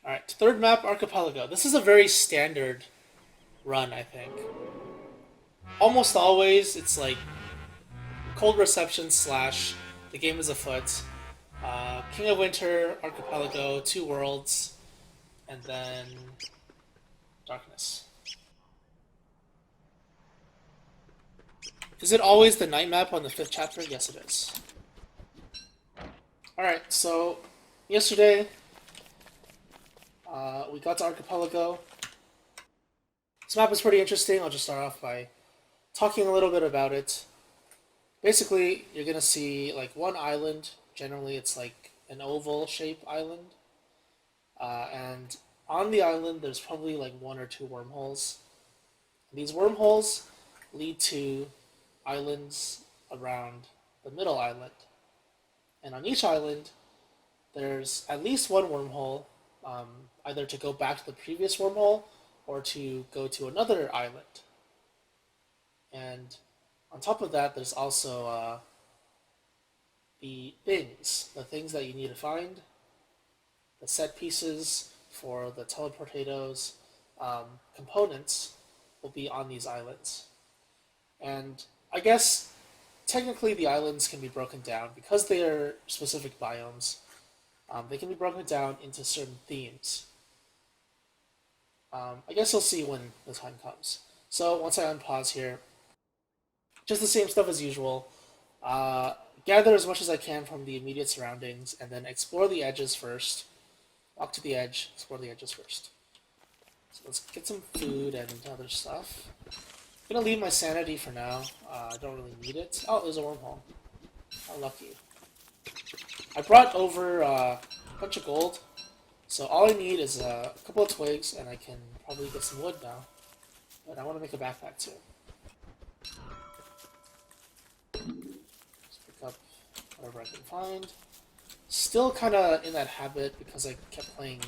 Alright, third map, Archipelago. This is a very standard run, I think. Almost always, it's like cold reception slash the game is afoot. King of Winter, Archipelago, two worlds, and then darkness. Is it always the night map on the fifth chapter? Yes, it is. Alright, so yesterday we got to Archipelago. This map is pretty interesting. I'll just start off by talking a little bit about it. Basically, you're gonna see like one island. Generally, it's like an oval-shaped island, and on the island, there's probably like one or two wormholes. These wormholes lead to islands around the middle island, and on each island, there's at least one wormhole, either to go back to the previous wormhole or to go to another island. And on top of that, there's also the things that you need to find, the set pieces for the teleportados, components will be on these islands. And I guess technically the islands can be broken down because they are specific biomes. They can be broken down into certain themes. I guess you'll see when the time comes. So once I unpause here, just the same stuff as usual. Gather as much as I can from the immediate surroundings, and then explore the edges first. Walk to the edge, explore the edges first. So let's get some food and other stuff. I'm gonna leave my sanity for now. I don't really need it. Oh, there's a wormhole. How lucky. I brought over a bunch of gold, so all I need is a couple of twigs, and I can probably get some wood now. But I want to make a backpack too. Up whatever I can find. Still kind of in that habit because I kept playing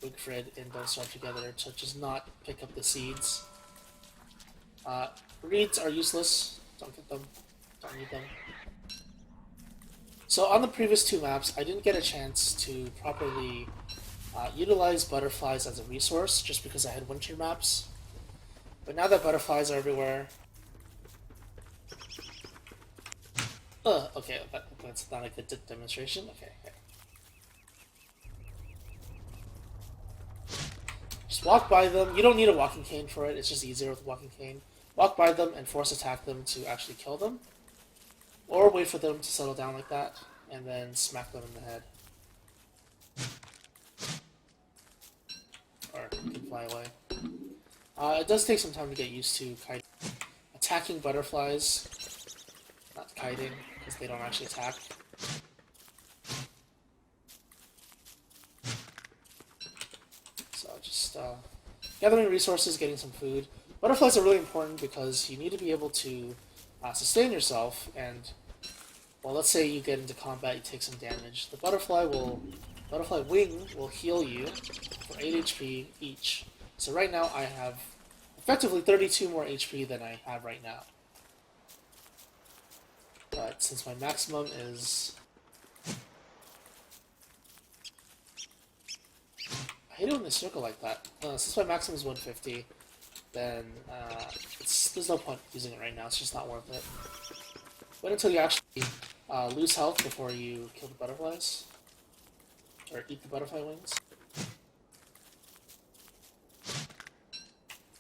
Wigfrid and Don't Starve Together to just not pick up the seeds. Reeds are useless. Don't get them. Don't need them. So on the previous two maps, I didn't get a chance to properly utilize butterflies as a resource just because I had winter maps. But now that butterflies are everywhere, okay, that's not a good demonstration. Okay. Just walk by them. You don't need a walking cane for it. It's just easier with a walking cane. Walk by them and force attack them to actually kill them. Or wait for them to settle down like that, and then smack them in the head. Or you can fly away. It does take some time to get used to kiting. Attacking butterflies, not kiting, because they don't actually attack. So just gathering resources, getting some food. Butterflies are really important because you need to be able to sustain yourself, and well, let's say you get into combat, you take some damage. The butterfly wing will heal you for 8 HP each. So right now I have effectively 32 more HP than I have right now. But since my maximum is... I hate it when they circle like that. Since my maximum is 150, then there's no point using it right now. It's just not worth it. Wait until you actually lose health before you kill the butterflies. Or eat the butterfly wings.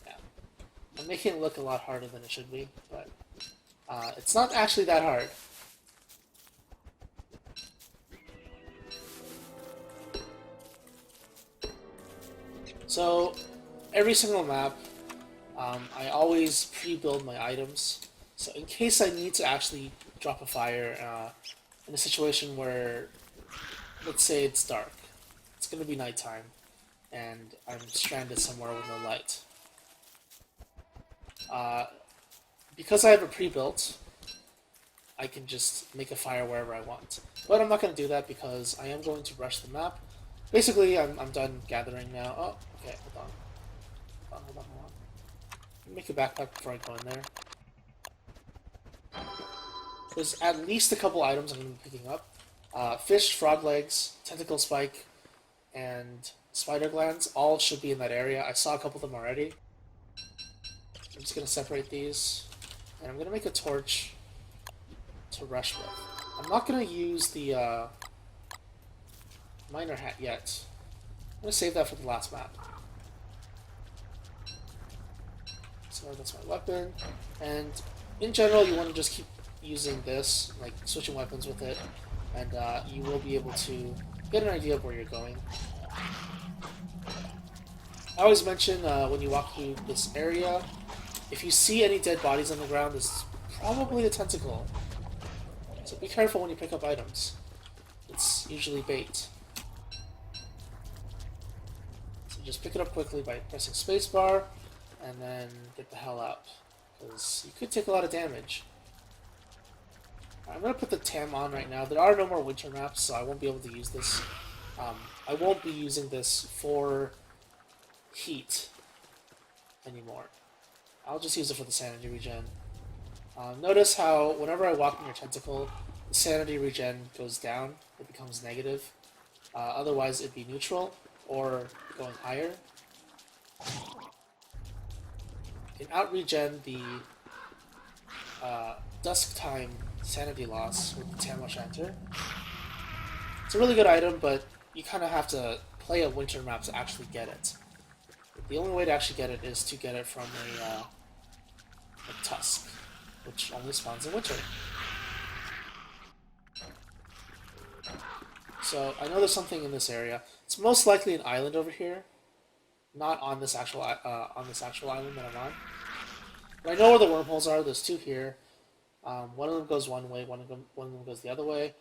Yeah. I'm making it look a lot harder than it should be, but it's not actually that hard. So, every single map, I always pre-build my items. So in case I need to actually drop a fire in a situation where, let's say it's dark, it's going to be nighttime, and I'm stranded somewhere with no light. Because I have a pre-built, I can just make a fire wherever I want. But I'm not going to do that because I am going to rush the map. Basically, I'm done gathering now. Oh, okay, hold on. Hold on. Make a backpack before I go in there. There's at least a couple items I'm going to be picking up. Fish, frog legs, tentacle spike, and spider glands all should be in that area. I saw a couple of them already. I'm just going to separate these, and I'm going to make a torch to rush with. I'm not going to use the miner hat yet. I'm going to save that for the last map. So that's my weapon, and in general you want to just keep using this, like switching weapons with it, and you will be able to get an idea of where you're going. I always mention when you walk through this area, if you see any dead bodies on the ground, this is probably a tentacle. So be careful when you pick up items. It's usually bait. So just pick it up quickly by pressing spacebar, and then get the hell out, because you could take a lot of damage. I'm going to put the TAM on right now. There are no more winter maps, so I won't be able to use this. I won't be using this for heat anymore. I'll just use it for the sanity regen. Notice how whenever I walk in your tentacle, the sanity regen goes down. It becomes negative. Otherwise, it'd be neutral or going higher. You can out-regen the dusk time sanity loss with the Tam O'Shanter. It's a really good item, but you kind of have to play a winter map to actually get it. The only way to actually get it is to get it from a tusk, which only spawns in winter. So I know there's something in this area. It's most likely an island over here, not on this actual island that I'm on. But I know where the wormholes are. There's two here. One of them goes one way. One of them goes the other way.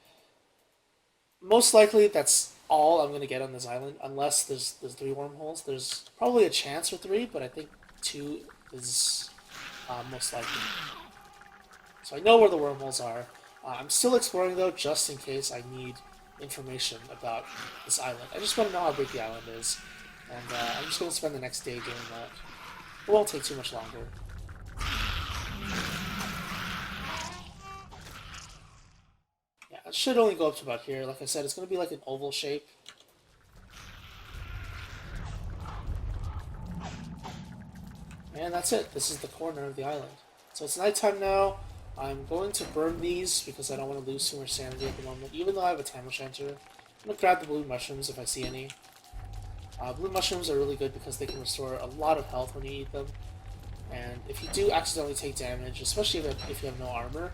Most likely, that's all I'm going to get on this island, unless there's 3 wormholes. There's probably a chance for 3, but I think 2 is most likely. So I know where the wormholes are. I'm still exploring, though, just in case I need information about this island. I just want to know how big the island is, and I'm just going to spend the next day doing that. It won't take too much longer. Yeah, it should only go up to about here. Like I said, it's going to be like an oval shape. And that's it. This is the corner of the island. So it's nighttime now. I'm going to burn these because I don't want to lose too much sanity at the moment. Even though I have a Tam O'Shanter, I'm going to grab the blue mushrooms if I see any. Blue mushrooms are really good because they can restore a lot of health when you eat them. And if you do accidentally take damage, especially if you have no armor,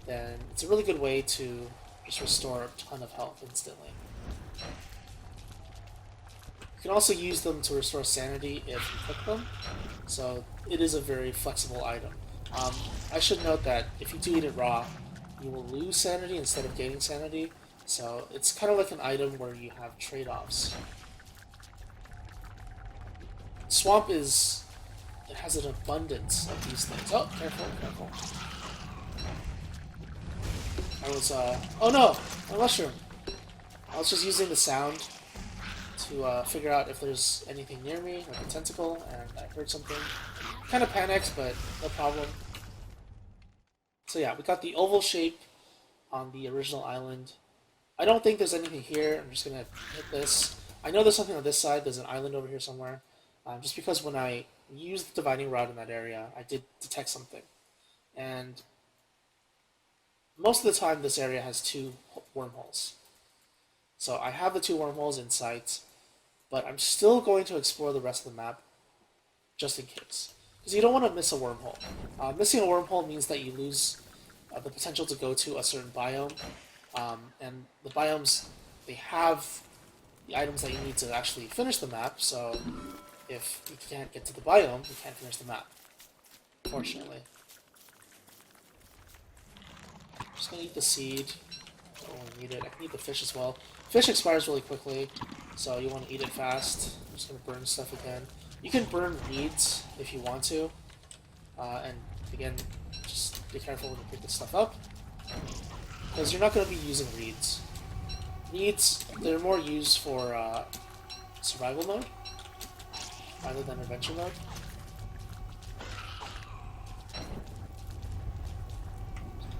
then it's a really good way to just restore a ton of health instantly. You can also use them to restore sanity if you cook them, so it is a very flexible item. I should note that if you do eat it raw, you will lose sanity instead of gaining sanity, so it's kind of like an item where you have trade-offs. Swamp it has an abundance of these things. Oh, careful, careful. Oh no! My mushroom! I was just using the sound to figure out if there's anything near me, like a tentacle, and I heard something. Kind of panicked, but no problem. So yeah, we got the oval shape on the original island. I don't think there's anything here. I'm just gonna hit this. I know there's something on this side. There's an island over here somewhere. Just because when I used the divining rod in that area, I did detect something. And most of the time, this area has 2 wormholes. So I have the 2 wormholes in sight, but I'm still going to explore the rest of the map, just in case. Because you don't want to miss a wormhole. Missing a wormhole means that you lose the potential to go to a certain biome, and the biomes, they have the items that you need to actually finish the map, so if you can't get to the biome, you can't finish the map, unfortunately. I'm just going to eat the seed. I don't want to eat it. I can eat the fish as well. Fish expires really quickly, so you want to eat it fast. I'm just going to burn stuff again. You can burn reeds if you want to, and again, just be careful when you pick this stuff up, because you're not going to be using reeds. Reeds, they're more used for survival mode, rather than adventure mode.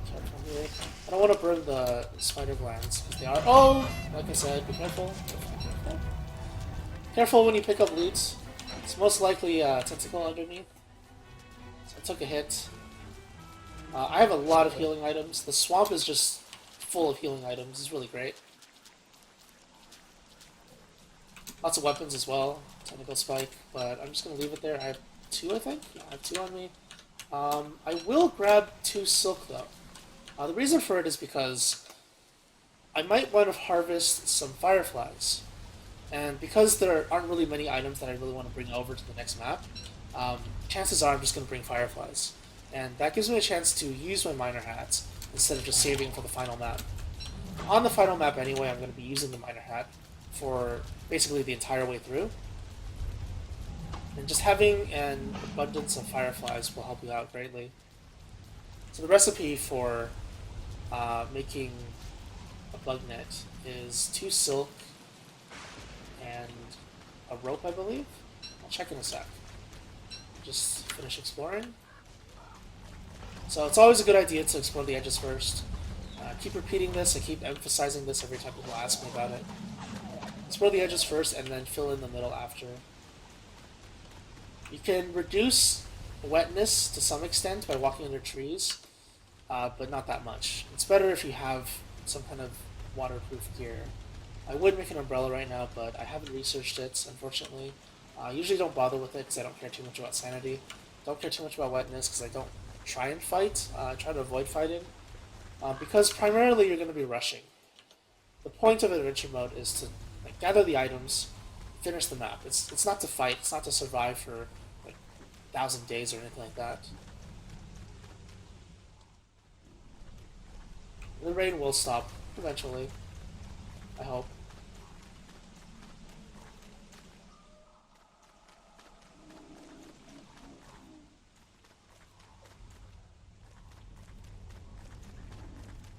Careful here. I don't want to burn the spider glands, because they are... Oh! Like I said, be careful. Be careful. Careful when you pick up loot. It's most likely a tentacle underneath. So I took a hit. I have a lot of healing items. The swamp is just full of healing items. It's really great. Lots of weapons as well. Tentacle spike, but I'm just going to leave it there. I have 2, I think? Yeah, I have 2 on me. I will grab 2 silk, though. The reason for it is because I might want to harvest some fireflies. And because there aren't really many items that I really want to bring over to the next map, chances are I'm just going to bring fireflies. And that gives me a chance to use my miner hats instead of just saving for the final map. On the final map anyway, I'm going to be using the miner hat for basically the entire way through. And just having an abundance of fireflies will help you out greatly. So the recipe for making a bug net is 2 silk and a rope, I believe. I'll check in a sec. Just finish exploring. So it's always a good idea to explore the edges first. Keep repeating this, I keep emphasizing this every time people ask me about it. Explore the edges first and then fill in the middle after. You can reduce wetness to some extent by walking under trees, but not that much. It's better if you have some kind of waterproof gear. I would make an umbrella right now, but I haven't researched it, unfortunately. I usually don't bother with it because I don't care too much about sanity. Don't care too much about wetness because I don't try and fight. I try to avoid fighting. Because primarily you're going to be rushing. The point of adventure mode is to gather the items, finish the map. It's not to fight, it's not to survive for 1,000 days or anything like that. The rain will stop eventually, I hope.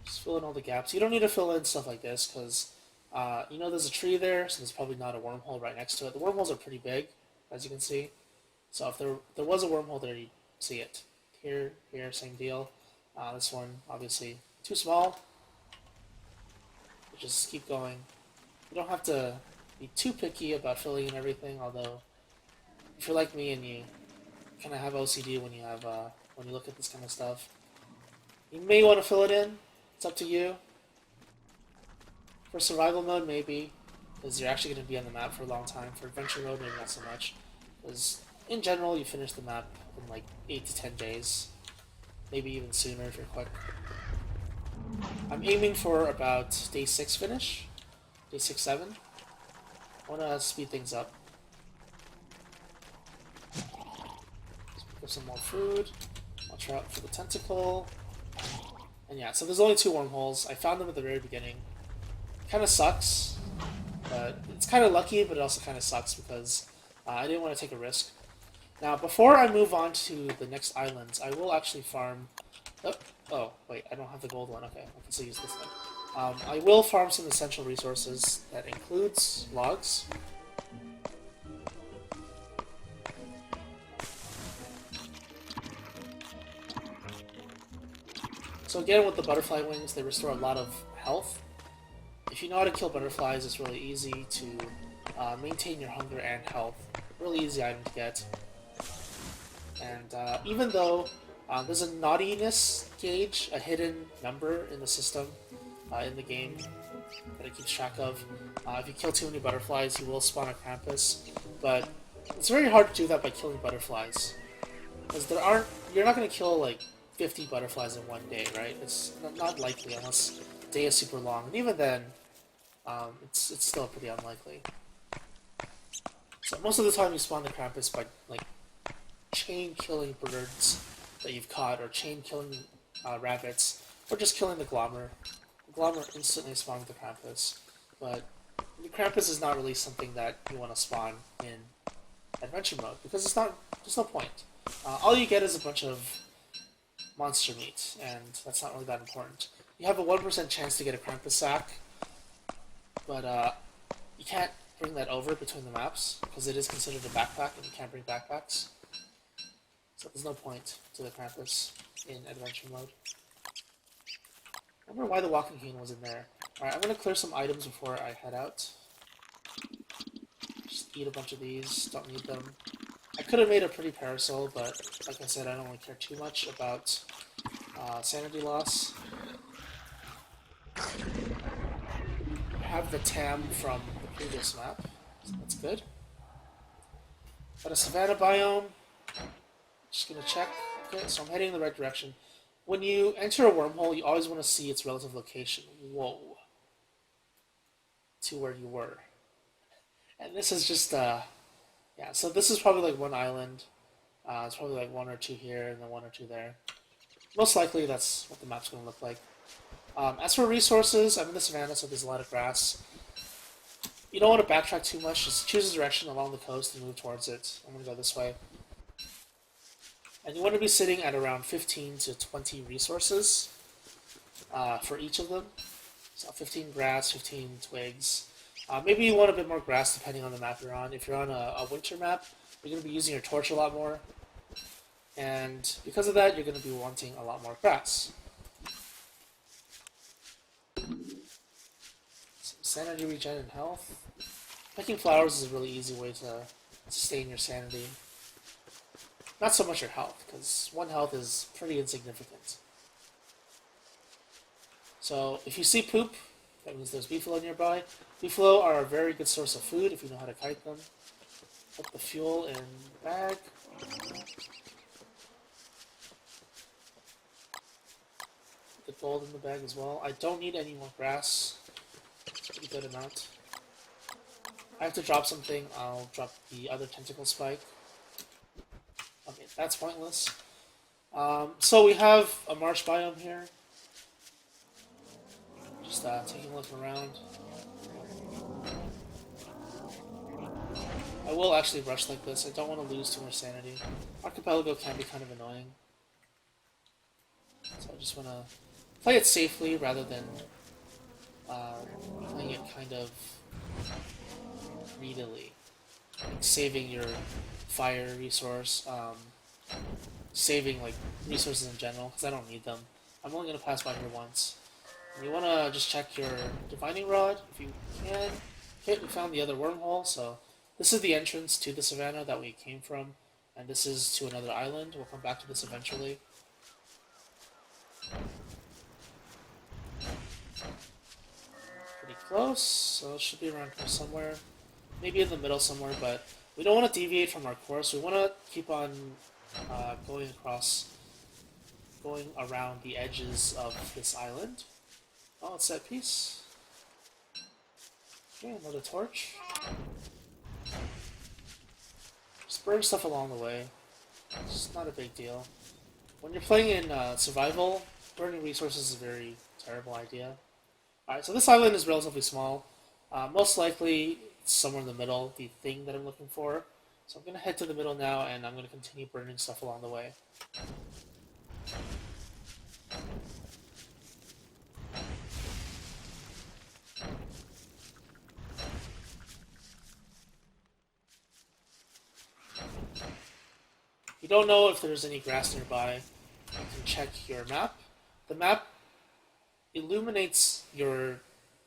Just fill in all the gaps. You don't need to fill in stuff like this because you know there's a tree there, so there's probably not a wormhole right next to it. The wormholes are pretty big, as you can see. So if there was a wormhole there, you'd see it. Here, same deal. This one, obviously, too small. Just keep going. You don't have to be too picky about filling in everything, although if you're like me and you kind of have OCD when you look at this kind of stuff, you may want to fill it in. It's up to you. For survival mode, maybe, because you're actually going to be on the map for a long time. For adventure mode, maybe not so much, because in general, you finish the map in like 8 to 10 days, maybe even sooner if you're quick. I'm aiming for about day 6 finish, day 6, 7. I want to speed things up. Let's pick up some more food. Watch out for the tentacle. And yeah, so there's only 2 wormholes. I found them at the very beginning. Kind of sucks, but it's kind of lucky, but it also kind of sucks because I didn't want to take a risk. Now, before I move on to the next islands, I will actually farm... Oh, wait, I don't have the gold one. Okay, I can still use this then. I will farm some essential resources. That includes logs. So again, with the butterfly wings, they restore a lot of health. If you know how to kill butterflies, it's really easy to maintain your hunger and health. Really easy item to get. And even though there's a naughtiness gauge, a hidden number in the system, in the game, that it keeps track of. If you kill too many butterflies, you will spawn a Krampus. But it's very hard to do that by killing butterflies. Because you're not going to kill like 50 butterflies in one day, right? It's not likely unless the day is super long. And even then, it's still pretty unlikely. So most of the time you spawn the Krampus by like chain killing birds that you've caught, or chain killing rabbits, or just killing the Glommer. The Glommer instantly spawns the Krampus, but the Krampus is not really something that you want to spawn in adventure mode because there's no point. All you get is a bunch of monster meat, and that's not really that important. You have a 1% chance to get a Krampus sack, but you can't bring that over between the maps because it is considered a backpack and you can't bring backpacks. So there's no point to the Krampus in adventure mode. I wonder why the walking cane was in there. Alright, I'm going to clear some items before I head out. Just eat a bunch of these. Don't need them. I could have made a pretty parasol, but like I said, I don't really care too much about sanity loss. I have the TAM from the previous map, so that's good. Got a savanna biome. Just gonna check. Okay, so I'm heading in the right direction. When you enter a wormhole, you always want to see its relative location. Whoa. To where you were. And this is just, yeah, so this is probably like one island. It's probably like one or two here and then one or two there. Most likely that's what the map's going to look like. As for resources, I'm in the savannah, so there's a lot of grass. You don't want to backtrack too much. Just choose a direction along the coast and move towards it. I'm going to go this way. And you want to be sitting at around 15 to 20 resources for each of them. So 15 grass, 15 twigs. Maybe you want a bit more grass depending on the map you're on. If you're on a winter map, you're going to be using your torch a lot more. And because of that, you're going to be wanting a lot more grass. Some sanity regen and health. Picking flowers is a really easy way to sustain your sanity. Not so much your health, because 1 health is pretty insignificant. So if you see poop, that means there's beefalo nearby. Beefalo are a very good source of food if you know how to kite them. Put the fuel in the bag. Put the gold in the bag as well. I don't need any more grass. It's a pretty good amount. I have to drop something. I'll drop the other tentacle spike. Okay, that's pointless. So we have a marsh biome here. Just taking a look around. I will actually rush like this. I don't want to lose too much sanity. Archipelago can be kind of annoying. So I just want to play it safely rather than playing it kind of greedily. Like saving your fire resource, saving like resources in general, because I don't need them. I'm only going to pass by here once. And you want to just check your divining rod if you can. Okay, we found the other wormhole, so this is the entrance to the savannah that we came from, and this is to another island. We'll come back to this eventually. Pretty close, so it should be around here somewhere. Maybe in the middle somewhere, but we don't want to deviate from our course. We want to keep on going around the edges of this island. Oh, it's that piece. Okay, another torch. Just burn stuff along the way. It's not a big deal. When you're playing in survival, burning resources is a very terrible idea. Alright, so this island is relatively small. Most likely, it's somewhere in the middle, the thing that I'm looking for. So I'm going to head to the middle now, and I'm going to continue burning stuff along the way. If you don't know if there's any grass nearby, you can check your map. The map illuminates your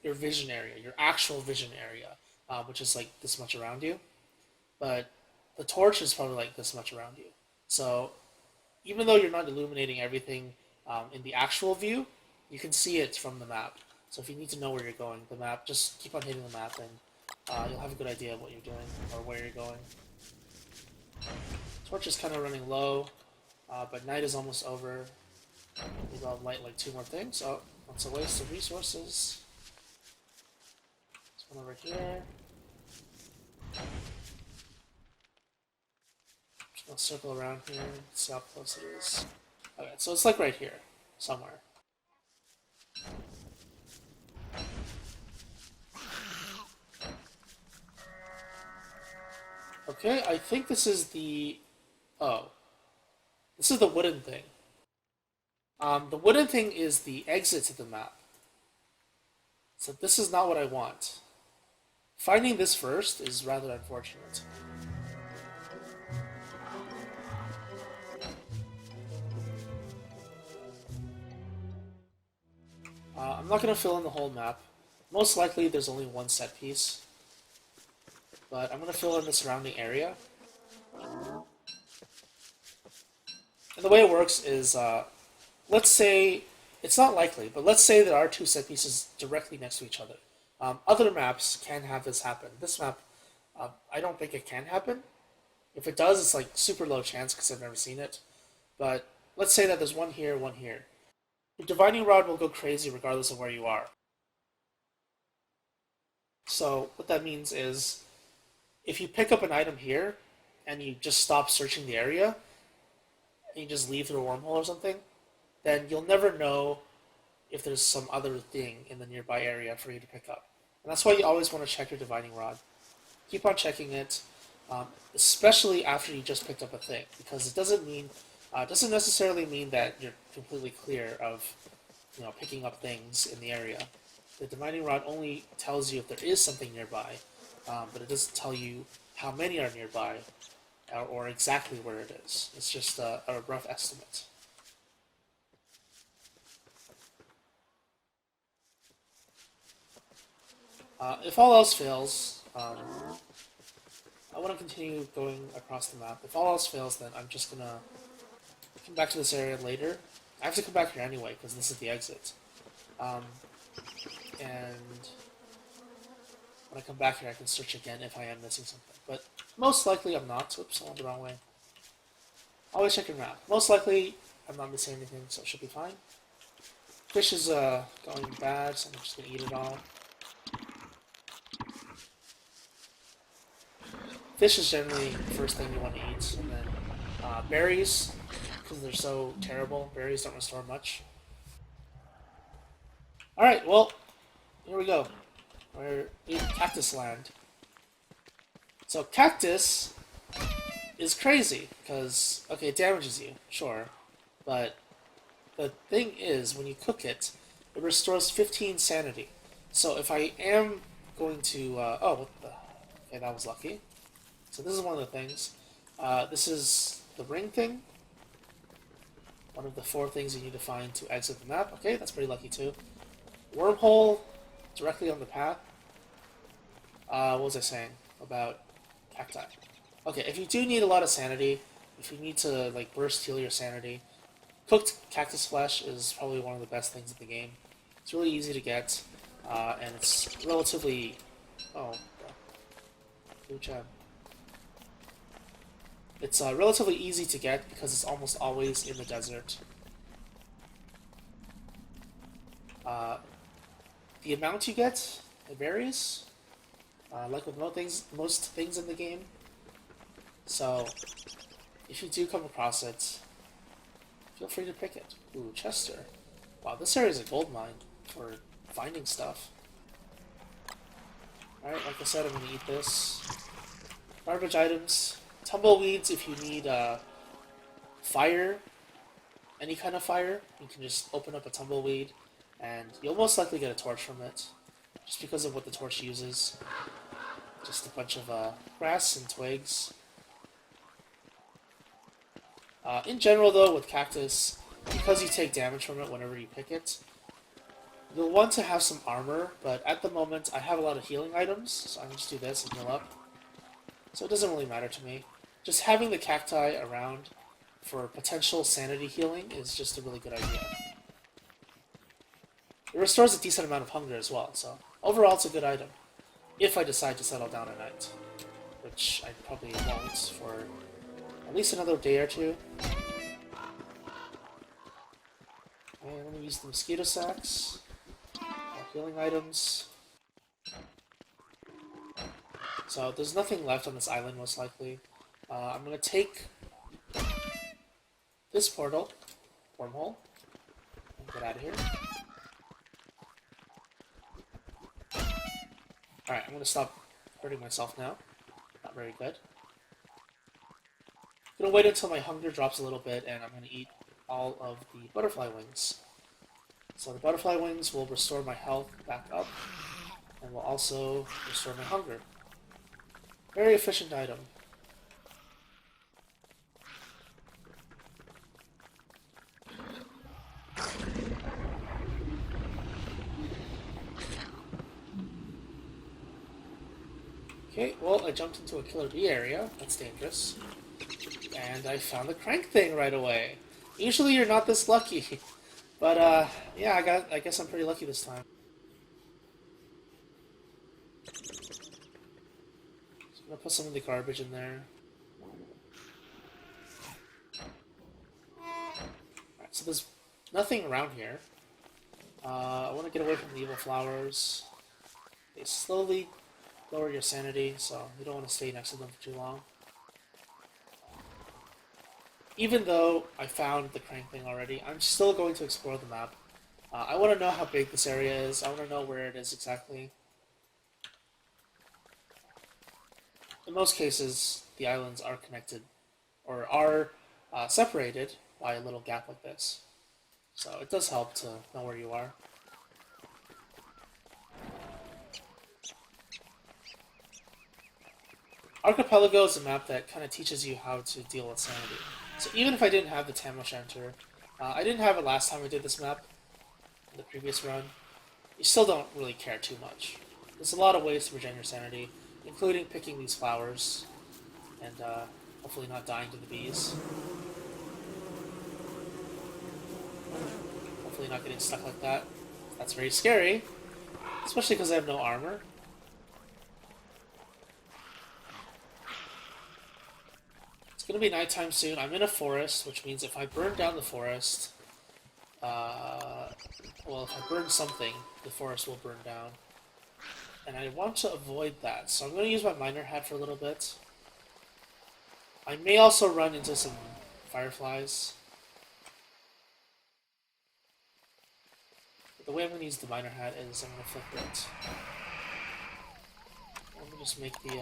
vision area, your actual vision area, which is like this much around you. But the torch is probably like this much around you. So even though you're not illuminating everything in the actual view, you can see it from the map. So if you need to know where you're going, the map, just keep on hitting the map and you'll have a good idea of what you're doing or where you're going. Torch is kind of running low, but night is almost over. Maybe I'll light like 2 more things. Oh, that's a waste of resources. This one over here. Just gonna circle around here, see how close it is. Okay, so it's like right here, somewhere. Okay, I think this is the... Oh. This is the wooden thing. The wooden thing is the exit to the map. So this is not what I want. Finding this first is rather unfortunate. I'm not going to fill in the whole map. Most likely there's only one set piece. but I'm going to fill in the surrounding area. And the way it works is, let's say, it's not likely, but let's say there are two set pieces directly next to each other. Other maps can have this happen. This map, I don't think it can happen. If it does, it's like super low chance because I've never seen it. But let's say that there's one here, one here. Your divining rod will go crazy regardless of where you are. So what that means is, if you pick up an item here and you just stop searching the area and you just leave through a wormhole or something, then you'll never know if there's some other thing in the nearby area for you to pick up. And that's why you always want to check your divining rod. Keep on checking it, especially after you just picked up a thing, because it doesn't necessarily mean that you're completely clear of picking up things in the area. The divining rod only tells you if there is something nearby, but it doesn't tell you how many are nearby or exactly where it is. It's just a rough estimate. If all else fails, I want to continue going across the map. If all else fails, then I'm just gonna come back to this area later. I have to come back here anyway, because this is the exit. And when I come back here, I can search again if I am missing something. But most likely I'm not. Oops, I went the wrong way. Always check your map. Most likely I'm not missing anything, so it should be fine. Fish is going bad, so I'm just going to eat it all. Fish is generally the first thing you want to eat, and then berries, because they're so terrible. Berries don't restore much. Alright, well, here we go. We're in Cactus Land. So Cactus is crazy, because, okay, it damages you, sure, but the thing is, when you cook it, it restores 15 sanity. So if I am going to, oh, what the, okay, that was lucky. So this is one of the things. This is the ring thing. One of the 4 things you need to find to exit the map. Okay, that's pretty lucky too. Wormhole, directly on the path. What was I saying about cacti? Okay, if you do need a lot of sanity, if you need to like burst heal your sanity, cooked cactus flesh is probably one of the best things in the game. It's really easy to get, and it's relatively... Oh, blue gem. It's relatively easy to get because it's almost always in the desert. The amount you get, it varies, like with most things in the game. So, if you do come across it, feel free to pick it. Ooh, Chester. Wow, this area is a gold mine for finding stuff. Alright, like I said, I'm gonna eat this. Garbage items. Tumbleweeds, if you need fire, any kind of fire, you can just open up a tumbleweed, and you'll most likely get a torch from it, just because of what the torch uses. Just a bunch of grass and twigs. In general, though, with cactus, because you take damage from it whenever you pick it, you'll want to have some armor, but at the moment, I have a lot of healing items, so I can just do this and heal up. So it doesn't really matter to me. Just having the cacti around for potential sanity healing is just a really good idea. It restores a decent amount of hunger as well, so overall it's a good item. If I decide to settle down at night, which I probably won't for at least another day or two. And let me use the mosquito sacks. Healing items. So there's nothing left on this island, most likely. I'm going to take this portal, wormhole, and get out of here. Alright, I'm going to stop hurting myself now. Not very good. I'm going to wait until my hunger drops a little bit, and I'm going to eat all of the butterfly wings. So the butterfly wings will restore my health back up, and will also restore my hunger. Very efficient item. Okay, well, I jumped into a killer bee area. That's dangerous. And I found the crank thing right away. Usually you're not this lucky. But, yeah, I guess I'm pretty lucky this time. So I'm gonna put some of the garbage in there. Alright, so there's nothing around here. I want to get away from the evil flowers. They slowly lower your sanity, so you don't want to stay next to them for too long. Even though I found the crank thing already, I'm still going to explore the map. I want to know how big this area is. I want to know where it is exactly. In most cases, the islands are connected or are separated by a little gap like this. So it does help to know where you are. Archipelago is a map that kind of teaches you how to deal with sanity. So even if I didn't have the Tam O'Shanter, I didn't have it last time I did this map, in the previous run, you still don't really care too much. There's a lot of ways to regen your sanity, including picking these flowers, and hopefully not dying to the bees. Hopefully not getting stuck like that. That's very scary, especially because I have no armor. It's going to be nighttime soon. I'm in a forest, which means if I burn down the forest, well, if I burn something, the forest will burn down. And I want to avoid that, so I'm going to use my miner hat for a little bit. I may also run into some fireflies. But the way I'm going to use the miner hat is I'm going to flicker it. Let me just make the,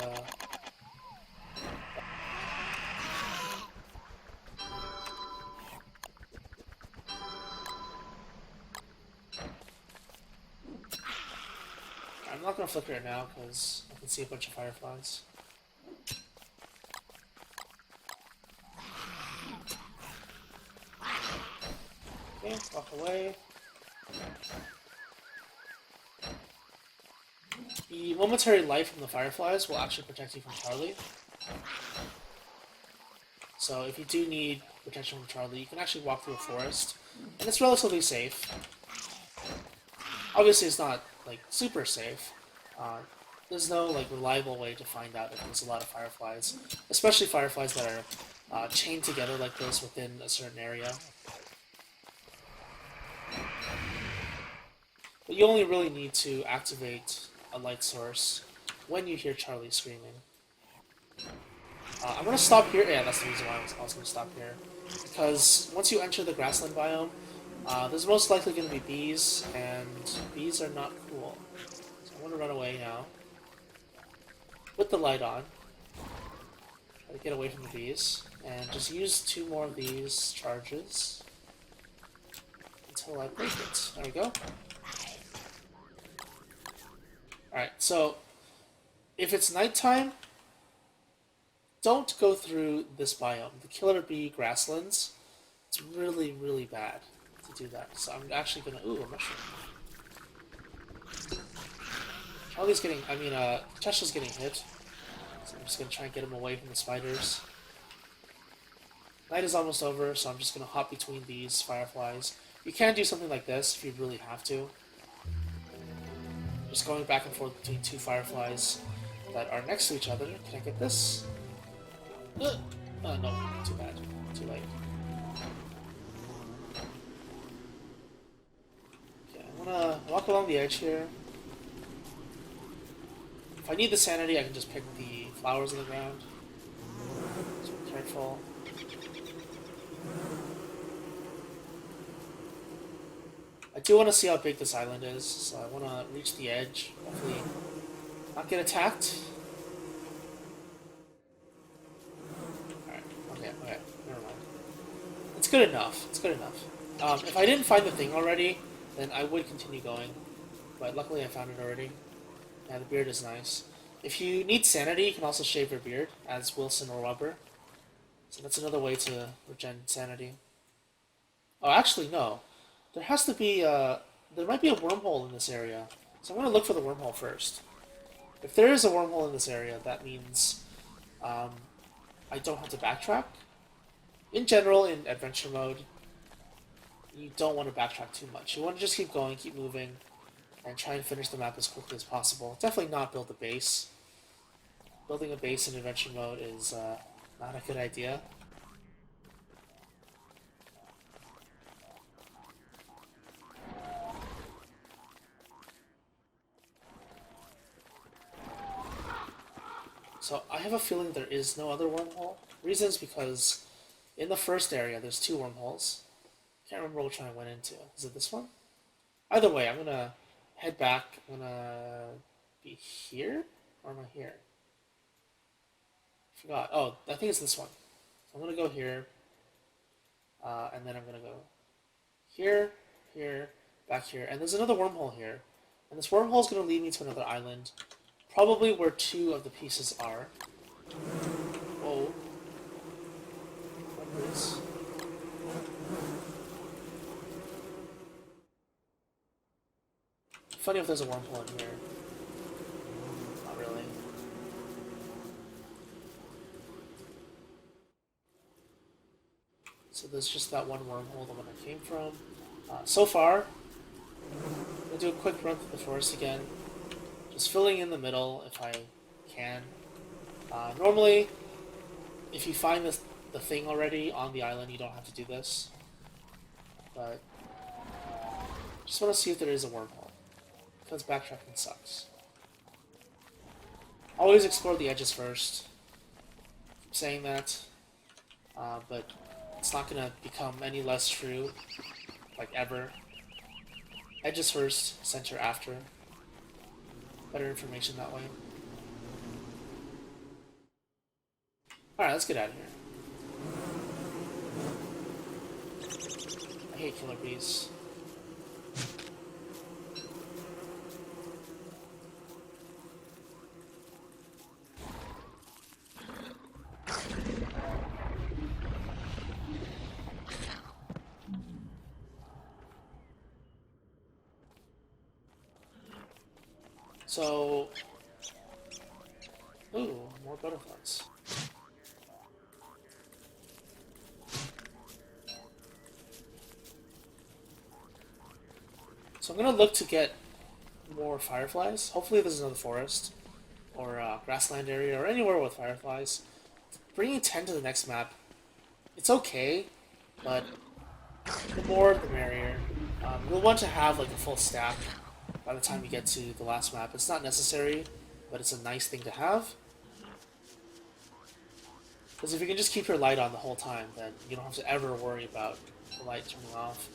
I'm not going to flicker it now because I can see a bunch of fireflies. Okay, walk away. The momentary light from the fireflies will actually protect you from Charlie. So if you do need protection from Charlie, you can actually walk through a forest, and it's relatively safe. Obviously, it's not like super safe. There's no like reliable way to find out if there's a lot of fireflies, especially fireflies that are chained together like this within a certain area. But you only really need to activate a light source when you hear Charlie screaming. I'm going to stop here. Yeah, that's the reason why I was going to stop here. Because once you enter the grassland biome, there's most likely going to be bees, and bees are not cool. So I'm going to run away now. With the light on. Try to get away from the bees. And just use 2 more of these charges. Until I break it. There we go. Alright, so if it's nighttime, don't go through this biome. The killer bee grasslands, it's really, really bad to do that. So I'm actually gonna... Ooh, a mushroom. Charlie's getting... Tesla's getting hit. So I'm just gonna try and get him away from the spiders. Night is almost over, so I'm just gonna hop between these fireflies. You can do something like this if you really have to. Just going back and forth between 2 fireflies that are next to each other. Can I get this? Oh, no, too bad. Too late. Okay, I'm gonna walk along the edge here. If I need the sanity, I can just pick the flowers on the ground. So be careful. I do want to see how big this island is, so I want to reach the edge. Hopefully not get attacked. Alright, okay, never mind. It's good enough, it's good enough. If I didn't find the thing already, then I would continue going. But luckily I found it already. Yeah, the beard is nice. If you need sanity, you can also shave your beard, as Wilson or Rubber. So that's another way to regen sanity. Oh, actually, no. There has to be there might be a wormhole in this area. So I'm going to look for the wormhole first. If there is a wormhole in this area, that means um, I don't have to backtrack. In general, in adventure mode, you don't want to backtrack too much. You want to just keep going, keep moving, and try and finish the map as quickly as possible. Definitely not build a base. Building a base in adventure mode is not a good idea. So I have a feeling there is no other wormhole. Reasons because in the first area there's two wormholes. Can't remember which one I went into. Is it this one? Either way, I'm gonna head back. I'm gonna be here? Or am I here? I forgot. Oh, I think it's this one. So I'm gonna go here. And then I'm gonna go here, here, back here. And there's another wormhole here. And this wormhole is gonna lead me to another island. Probably where two of the pieces are. Whoa. What is? Funny if there's a wormhole in here. Not really. So there's just that one wormhole, the one I came from. So far, I'm gonna do a quick run through the forest again. Just filling in the middle if I can. Normally, if you find the thing already on the island, you don't have to do this. But just want to see if there is a wormhole, because backtracking sucks. Always explore the edges first. Keep saying that, but it's not gonna become any less true, like ever. Edges first, center after. Better information that way. Alright, let's get out of here. I hate killer bees. So, ooh, more butterflies. So I'm gonna look to get more fireflies. Hopefully there's another forest, or grassland area, or anywhere with fireflies. Bringing 10 to the next map, it's okay, but the more the merrier. You'll want to have like a full stack by the time you get to the last map. It's not necessary, but it's a nice thing to have. Because if you can just keep your light on the whole time, then you don't have to ever worry about the light turning off.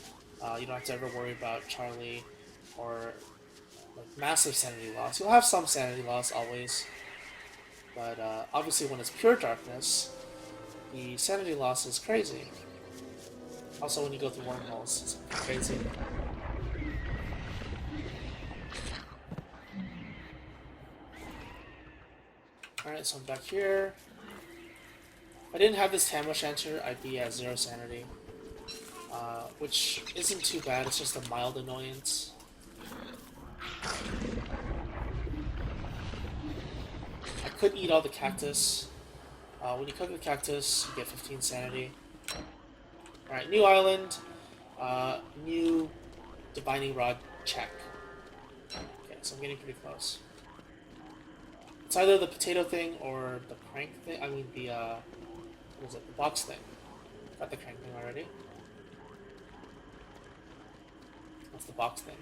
You don't have to ever worry about Charlie or like massive sanity loss. You'll have some sanity loss always, but obviously when it's pure darkness, the sanity loss is crazy. Also when you go through wormholes, it's crazy. Alright, so I'm back here. If I didn't have this Tam O'Shanter, I'd be at 0 sanity. Which isn't too bad, it's just a mild annoyance. I could eat all the cactus. When you cook the cactus, you get 15 sanity. Alright, new island. New divining rod check. Okay, so I'm getting pretty close. It's either the potato thing or the crank thing. I mean the what is it? The box thing. Got the crank thing already. That's the box thing.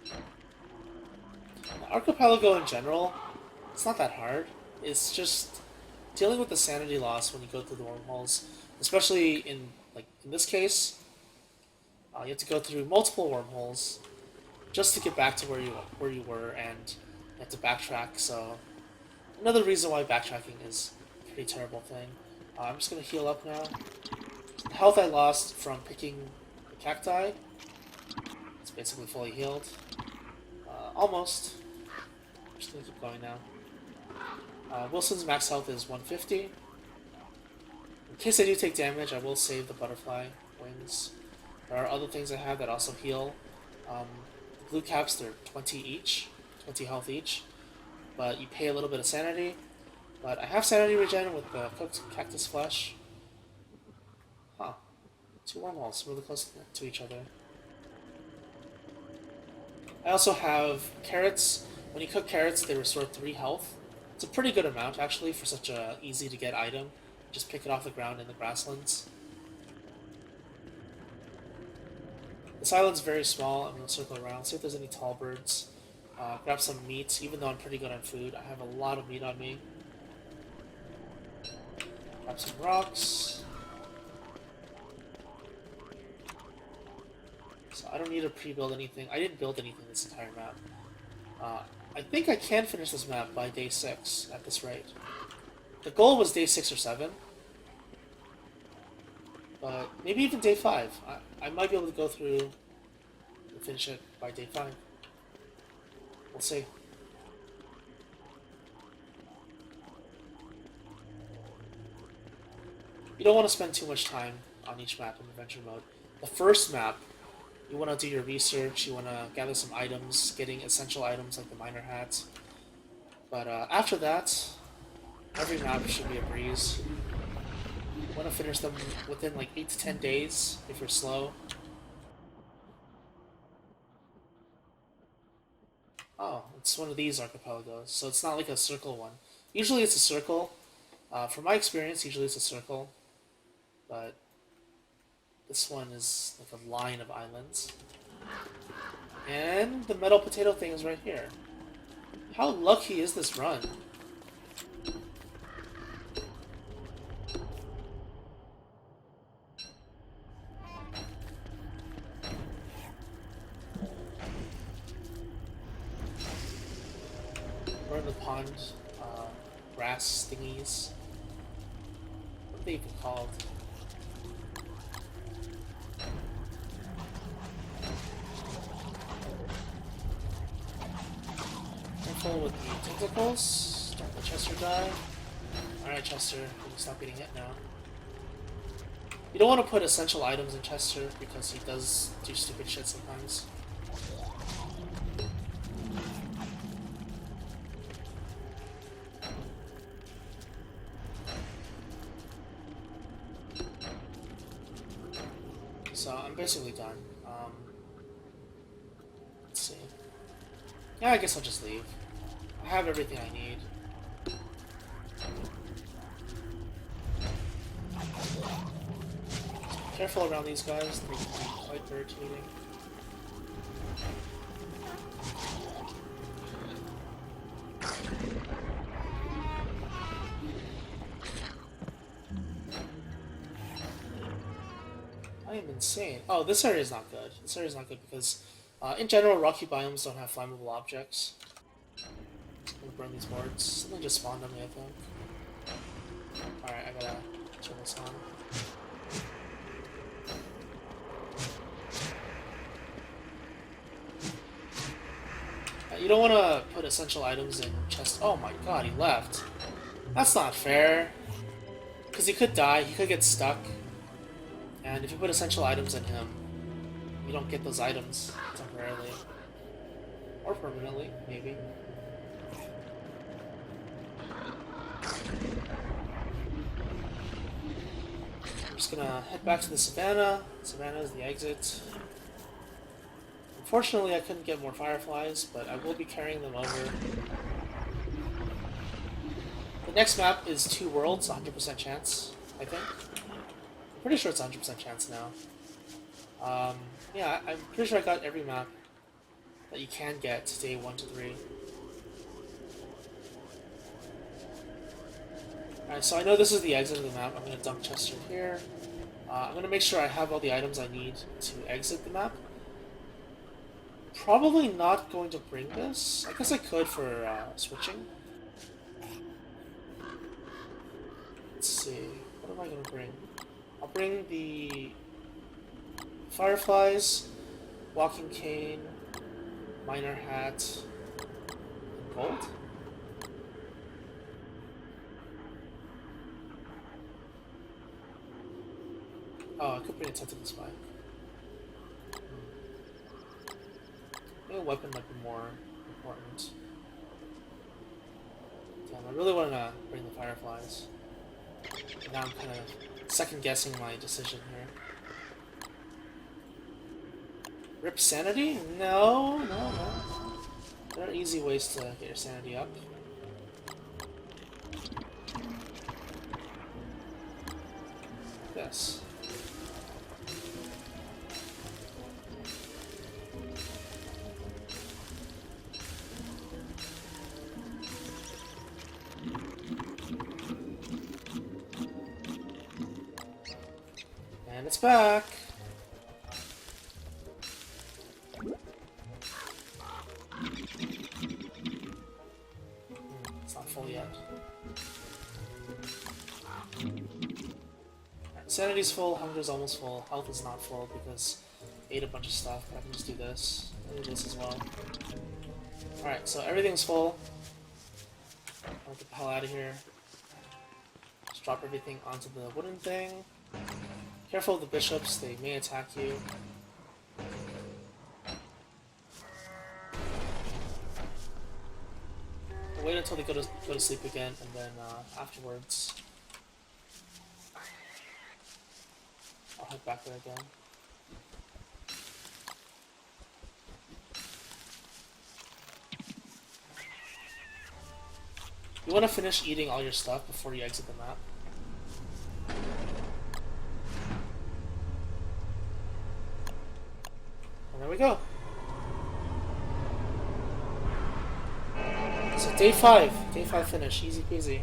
The Archipelago in general, it's not that hard. It's just dealing with the sanity loss when you go through the wormholes, especially in this case. You have to go through multiple wormholes just to get back to where you were, and you have to backtrack. So another reason why backtracking is a pretty terrible thing. I'm just gonna heal up now. The health I lost from picking the cacti, it's basically fully healed. Almost. I'm just gonna keep going now. Wilson's max health is 150. In case I do take damage, I will save the butterfly wings. There are other things I have that also heal. The blue caps, they're 20 each, 20 health each, but you pay a little bit of sanity. But I have sanity regen with the cooked cactus flesh. Huh. Two wormholes, really close to each other. I also have carrots. When you cook carrots, they restore 3 health. It's a pretty good amount, actually, for such a easy to get item. Just pick it off the ground in the grasslands. This island's very small. I'm going to circle around, see if there's any tall birds. Grab some meat, even though I'm pretty good on food. I have a lot of meat on me. Grab some rocks. So I don't need to pre-build anything. I didn't build anything this entire map. I think I can finish this map by day 6 at this rate. The goal was day 6 or 7. But maybe even day 5. I might be able to go through and finish it by day 5. We'll see. You don't want to spend too much time on each map in adventure mode. The first map, you want to do your research, you want to gather some items, getting essential items like the miner hat. But after that, every map should be a breeze. You want to finish them within like 8 to 10 days if you're slow. Oh, it's one of these archipelagos, so it's not like a circle one. Usually it's a circle. From my experience, usually it's a circle. But this one is like a line of islands. And the metal potato thing is right here. How lucky is this run? We're in the pond, grass thingies. What are they even called? Careful with the tentacles. Don't let Chester die. Alright, Chester, you can stop getting hit now. You don't want to put essential items in Chester because he does do stupid shit sometimes. So I'm basically done. Let's see. Yeah, I guess I'll just leave. I have everything I need. Careful around these guys, they can be quite irritating. I am insane. Oh, this area is not good. This area is not good because, in general, rocky biomes don't have flammable objects. I'm gonna burn these boards. Something just spawned on me, I think. Alright, I gotta turn this on. You don't want to put essential items in chest. Oh my god, he left. That's not fair. Because he could die, he could get stuck. And if you put essential items in him, you don't get those items temporarily. Or permanently, maybe. I'm just gonna head back to the savannah. Savannah is the exit. Unfortunately, I couldn't get more fireflies, but I will be carrying them over. The next map is 2 worlds, 100% chance, I think. I'm pretty sure it's 100% chance now. Yeah, I'm pretty sure I got every map that you can get day 1 to 3. Alright, so I know this is the exit of the map. I'm going to dump Chester here. I'm going to make sure I have all the items I need to exit the map. Probably not going to bring this. I guess I could for switching. Let's see. What am I going to bring? I'll bring the fireflies, walking cane, miner hat, and gold. Oh, I could bring a tentacle spike. Maybe a weapon might be more important. Damn, I really want to bring the fireflies. Now I'm kind of second guessing my decision here. Rip sanity? No, no, no. There are easy ways to get your sanity up. Like this. And it's back. It's not full yet. Right, sanity's full, hunger's almost full, health is not full because I ate a bunch of stuff, but I can just do this. I'll do this as well. Alright, so everything's full. I'll get the hell out of here. Just drop everything onto the wooden thing. Careful of the bishops, they may attack you. Wait until they go to sleep again, and then afterwards, I'll head back there again. You want to finish eating all your stuff before you exit the map. And there we go. So day 5 finish, easy peasy.